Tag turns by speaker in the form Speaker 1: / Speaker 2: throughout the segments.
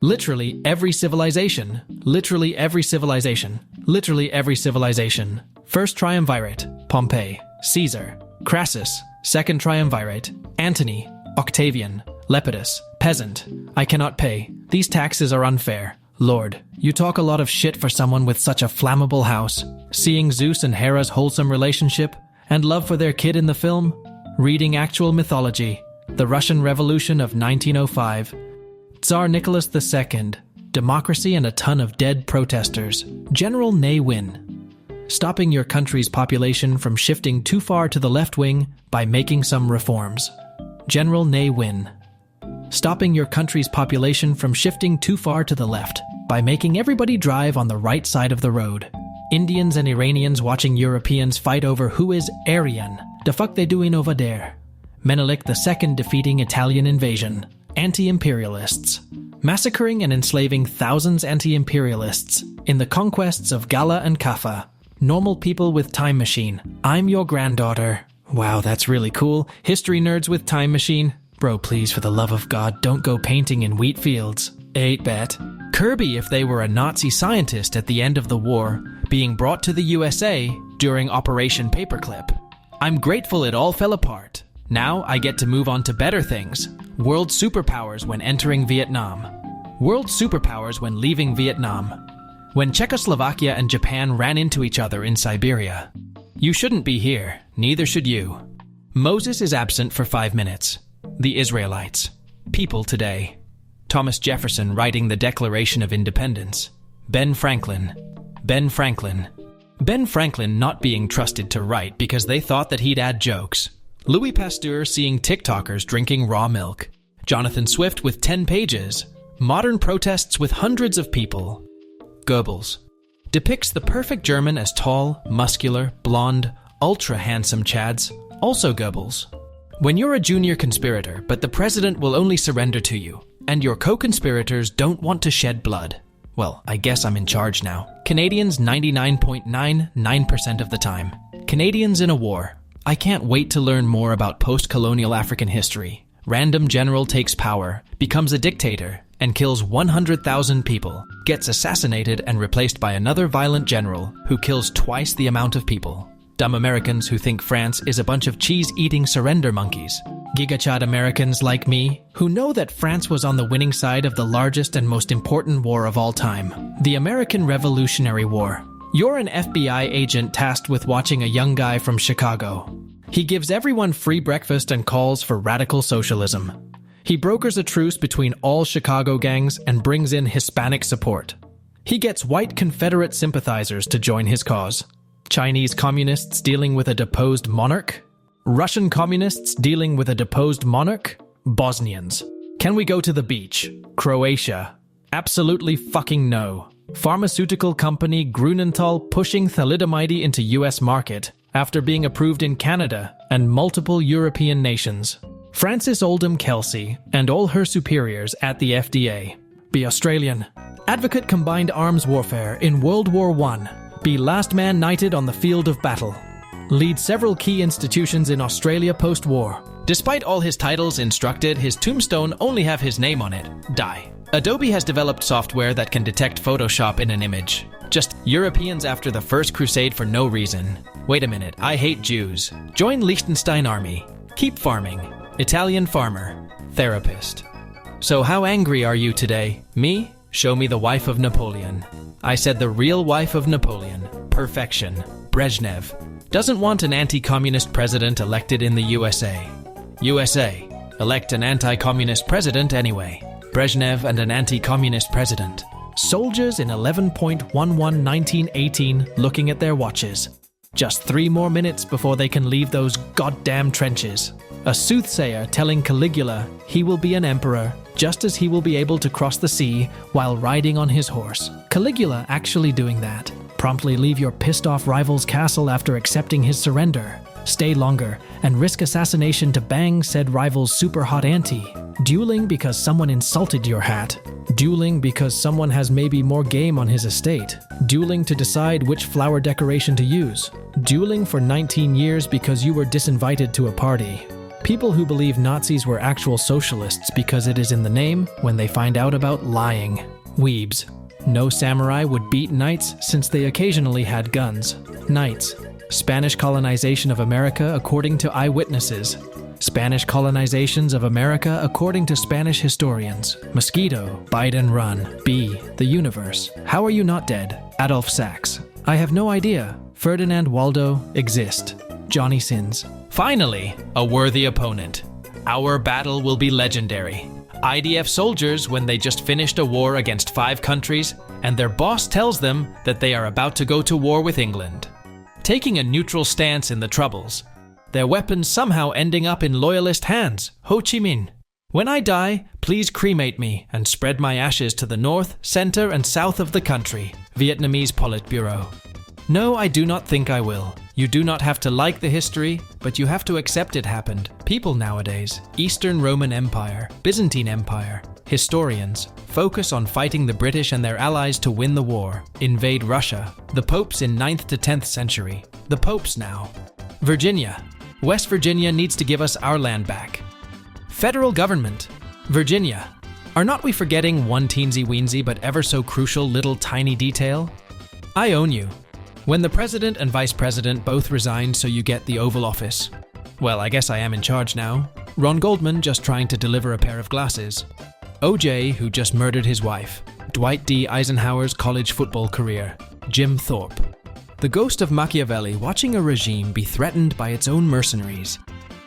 Speaker 1: Literally every civilization. Literally every civilization. Literally every civilization. First triumvirate, Pompey, Caesar, Crassus. Second triumvirate, Antony, Octavian, Lepidus, peasant. I cannot pay. These taxes are unfair. Lord, you talk a lot of shit for someone with such a flammable house. Seeing Zeus and Hera's wholesome relationship and love for their kid in the film. Reading actual mythology. The Russian Revolution of 1905. Tsar Nicholas II. Democracy and a ton of dead protesters. General Ne Win. Stopping your country's population from shifting too far to the left wing by making some reforms. General Ne Win. Stopping your country's population from shifting too far to the left by making everybody drive on the right side of the road. Indians and Iranians watching Europeans fight over who is Aryan. The fuck they doing over there? Menelik II defeating Italian invasion. Anti-imperialists. Massacring and enslaving thousands anti-imperialists in the conquests of Gala and Kaffa. Normal people with time machine. I'm your granddaughter. Wow, that's really cool. History nerds with time machine. Bro, please, for the love of God, don't go painting in wheat fields. 8-bet. Kirby if they were a Nazi scientist at the end of the war, being brought to the USA during Operation Paperclip. I'm grateful it all fell apart. Now I get to move on to better things. World superpowers when entering Vietnam. World superpowers when leaving Vietnam. When Czechoslovakia and Japan ran into each other in Siberia. You shouldn't be here, neither should you. Moses is absent for 5 minutes. The Israelites. People today. Thomas Jefferson writing the Declaration of Independence. Ben Franklin. Ben Franklin. Ben Franklin not being trusted to write because they thought that he'd add jokes. Louis Pasteur seeing TikTokers drinking raw milk. Jonathan Swift with 10 pages. Modern protests with hundreds of people. Goebbels. Depicts the perfect German as tall, muscular, blonde, ultra-handsome chads. Also Goebbels. When you're a junior conspirator, but the president will only surrender to you, and your co-conspirators don't want to shed blood. Well, I guess I'm in charge now. Canadians 99.99% of the time. Canadians in a war. I can't wait to learn more about post-colonial African history. Random general takes power, becomes a dictator, and kills 100,000 people, gets assassinated and replaced by another violent general who kills twice the amount of people. Dumb Americans who think France is a bunch of cheese-eating surrender monkeys. Gigachad Americans like me, who know that France was on the winning side of the largest and most important war of all time, the American Revolutionary War. You're an FBI agent tasked with watching a young guy from Chicago. He gives everyone free breakfast and calls for radical socialism. He brokers a truce between all Chicago gangs and brings in Hispanic support. He gets white Confederate sympathizers to join his cause. Chinese communists dealing with a deposed monarch? Russian communists dealing with a deposed monarch? Bosnians. Can we go to the beach? Croatia. Absolutely fucking no. Pharmaceutical company Grunenthal pushing thalidomide into US market after being approved in Canada and multiple European nations. Frances Oldham Kelsey and all her superiors at the FDA. Be Australian. Advocate combined arms warfare in World War I. Be last man knighted on the field of battle. Lead several key institutions in Australia post-war. Despite all his titles instructed, his tombstone only have his name on it. Die. Adobe has developed software that can detect Photoshop in an image. Just Europeans after the First Crusade for no reason. Wait a minute, I hate Jews. Join Liechtenstein Army. Keep farming. Italian farmer. Therapist. So how angry are you today? Me? Show me the wife of Napoleon. I said the real wife of Napoleon. Perfection. Brezhnev. Doesn't want an anti-communist president elected in the USA. USA. Elect an anti-communist president anyway. Brezhnev and an anti-communist president. Soldiers in 11.11/1918 looking at their watches. Just 3 more minutes before they can leave those goddamn trenches. A soothsayer telling Caligula he will be an emperor, just as he will be able to cross the sea while riding on his horse. Caligula actually doing that. Promptly leave your pissed-off rival's castle after accepting his surrender. Stay longer and risk assassination to bang said rival's super hot auntie. Dueling because someone insulted your hat. Dueling because someone has maybe more game on his estate. Dueling to decide which flower decoration to use. Dueling for 19 years because you were disinvited to a party. People who believe Nazis were actual socialists because it is in the name when they find out about lying. Weebs. No samurai would beat knights since they occasionally had guns. Knights. Spanish colonization of America according to eyewitnesses. Spanish colonizations of America according to Spanish historians. Mosquito. Biden run. B. The universe. How are you not dead? Adolf Sachs. I have no idea. Ferdinand Waldo. Exist. Johnny Sins. Finally, a worthy opponent. Our battle will be legendary. IDF soldiers when they just finished a war against 5 countries, and their boss tells them that they are about to go to war with England. Taking a neutral stance in the Troubles, their weapons somehow ending up in loyalist hands. Ho Chi Minh. When I die, please cremate me and spread my ashes to the north, center, and south of the country. Vietnamese Politburo. No, I do not think I will. You do not have to like the history, but you have to accept it happened. People nowadays, Eastern Roman Empire, Byzantine Empire, historians, focus on fighting the British and their allies to win the war, invade Russia, the popes in 9th to 10th century, the popes now. Virginia. West Virginia needs to give us our land back. Federal government. Virginia. Are not we forgetting one teensy-weensy but ever so crucial little tiny detail? I own you. When the president and vice president both resigned so you get the Oval Office. Well, I guess I am in charge now. Ron Goldman just trying to deliver a pair of glasses. OJ, who just murdered his wife. Dwight D. Eisenhower's college football career. Jim Thorpe. The ghost of Machiavelli watching a regime be threatened by its own mercenaries.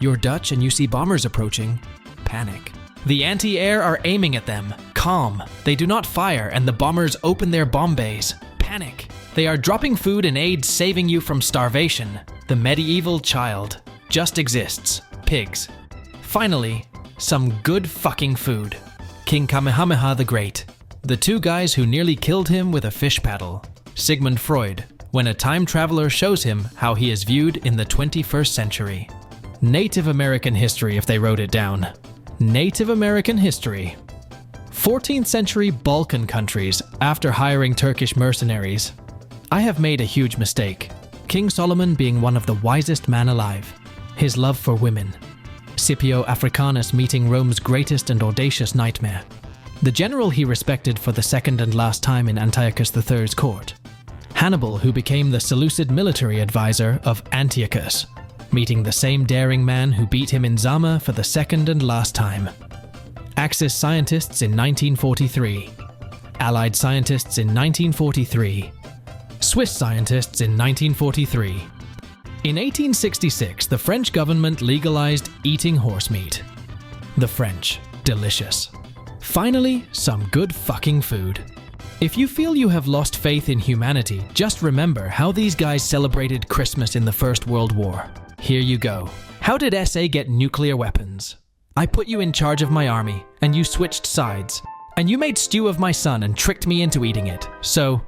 Speaker 1: You're Dutch and you see bombers approaching. Panic. The anti-air are aiming at them. Calm. They do not fire and the bombers open their bomb bays. Panic. They are dropping food and aid saving you from starvation. The medieval child just exists. Pigs. Finally, some good fucking food. King Kamehameha the Great. The 2 guys who nearly killed him with a fish paddle. Sigmund Freud, when a time traveler shows him how he is viewed in the 21st century. Native American history if they wrote it down. Native American history. 14th century Balkan countries after hiring Turkish mercenaries. I have made a huge mistake. King Solomon being one of the wisest men alive. His love for women. Scipio Africanus meeting Rome's greatest and audacious nightmare. The general he respected for the second and last time in Antiochus III's court. Hannibal, who became the Seleucid military advisor of Antiochus, meeting the same daring man who beat him in Zama for the second and last time. Axis scientists in 1943. Allied scientists in 1943. Swiss scientists in 1943. In 1866, the French government legalized eating horse meat. The French. Delicious. Finally, some good fucking food. If you feel you have lost faith in humanity, just remember how these guys celebrated Christmas in the First World War. Here you go. How did SA get nuclear weapons? I put you in charge of my army, and you switched sides. And you made stew of my son and tricked me into eating it. So,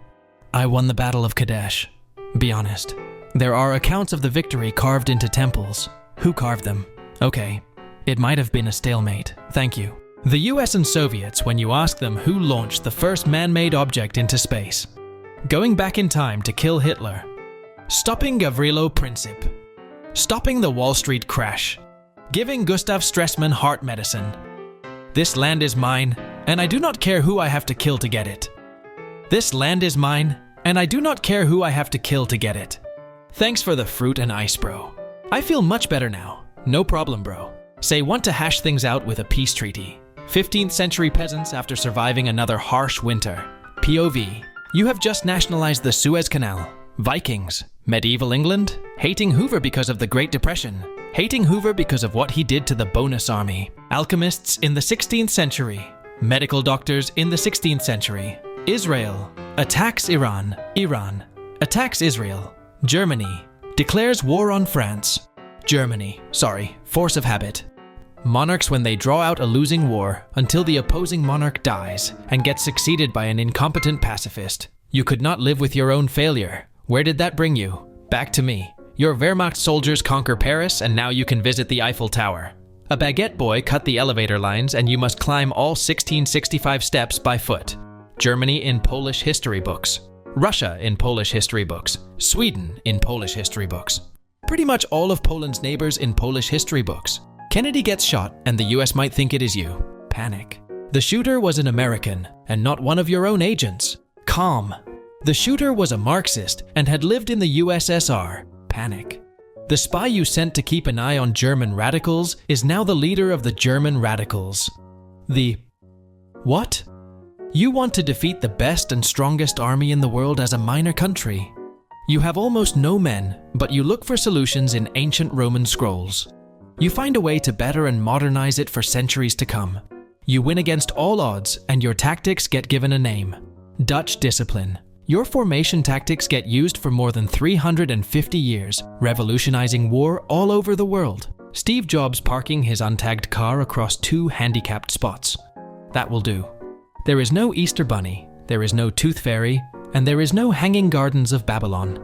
Speaker 1: I won the Battle of Kadesh. Be honest. There are accounts of the victory carved into temples. Who carved them? Okay. It might have been a stalemate. Thank you. The US and Soviets, when you ask them who launched the first man-made object into space. Going back in time to kill Hitler. Stopping Gavrilo Princip. Stopping the Wall Street crash. Giving Gustav Stresemann heart medicine. This land is mine, and I do not care who I have to kill to get it. This land is mine, and I do not care who I have to kill to get it. Thanks for the fruit and ice, bro. I feel much better now. No problem, bro. Say want to hash things out with a peace treaty. 15th century peasants after surviving another harsh winter. POV. You have just nationalized the Suez Canal. Vikings. Medieval England. Hating Hoover because of the Great Depression. Hating Hoover because of what he did to the bonus army. Alchemists in the 16th century. Medical doctors in the 16th century. Israel. Attacks Iran. Iran. Attacks Israel. Germany. Declares war on France. Germany. Force of habit. Monarchs when they draw out a losing war until the opposing monarch dies and gets succeeded by an incompetent pacifist. You could not live with your own failure. Where did that bring you? Back to me. Your Wehrmacht soldiers conquer Paris and now you can visit the Eiffel Tower. A baguette boy cut the elevator lines and you must climb all 1665 steps by foot. Germany in Polish history books. Russia in Polish history books. Sweden in Polish history books. Pretty much all of Poland's neighbors in Polish history books. Kennedy gets shot and the US might think it is you. Panic. The shooter was an American and not one of your own agents. Calm. The shooter was a Marxist and had lived in the USSR. Panic. The spy you sent to keep an eye on German radicals is now the leader of the German radicals. What? You want to defeat the best and strongest army in the world as a minor country. You have almost no men, but you look for solutions in ancient Roman scrolls. You find a way to better and modernize it for centuries to come. You win against all odds, and your tactics get given a name. Dutch discipline. Your formation tactics get used for more than 350 years, revolutionizing war all over the world. Steve Jobs parking his untagged car across 2 handicapped spots. That will do. There is no Easter Bunny, there is no Tooth Fairy, and there is no Hanging Gardens of Babylon.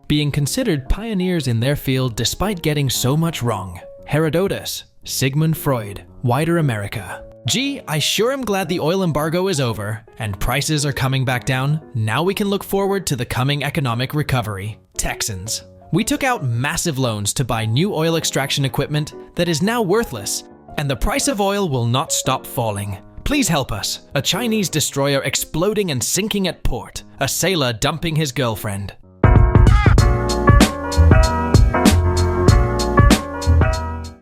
Speaker 1: Being considered pioneers in their field despite getting so much wrong. Herodotus, Sigmund Freud, wider America. Gee, I sure am glad the oil embargo is over and prices are coming back down. Now we can look forward to the coming economic recovery. Texans. We took out massive loans to buy new oil extraction equipment that is now worthless, and the price of oil will not stop falling. Please help us. A Chinese destroyer exploding and sinking at port. A sailor dumping his girlfriend.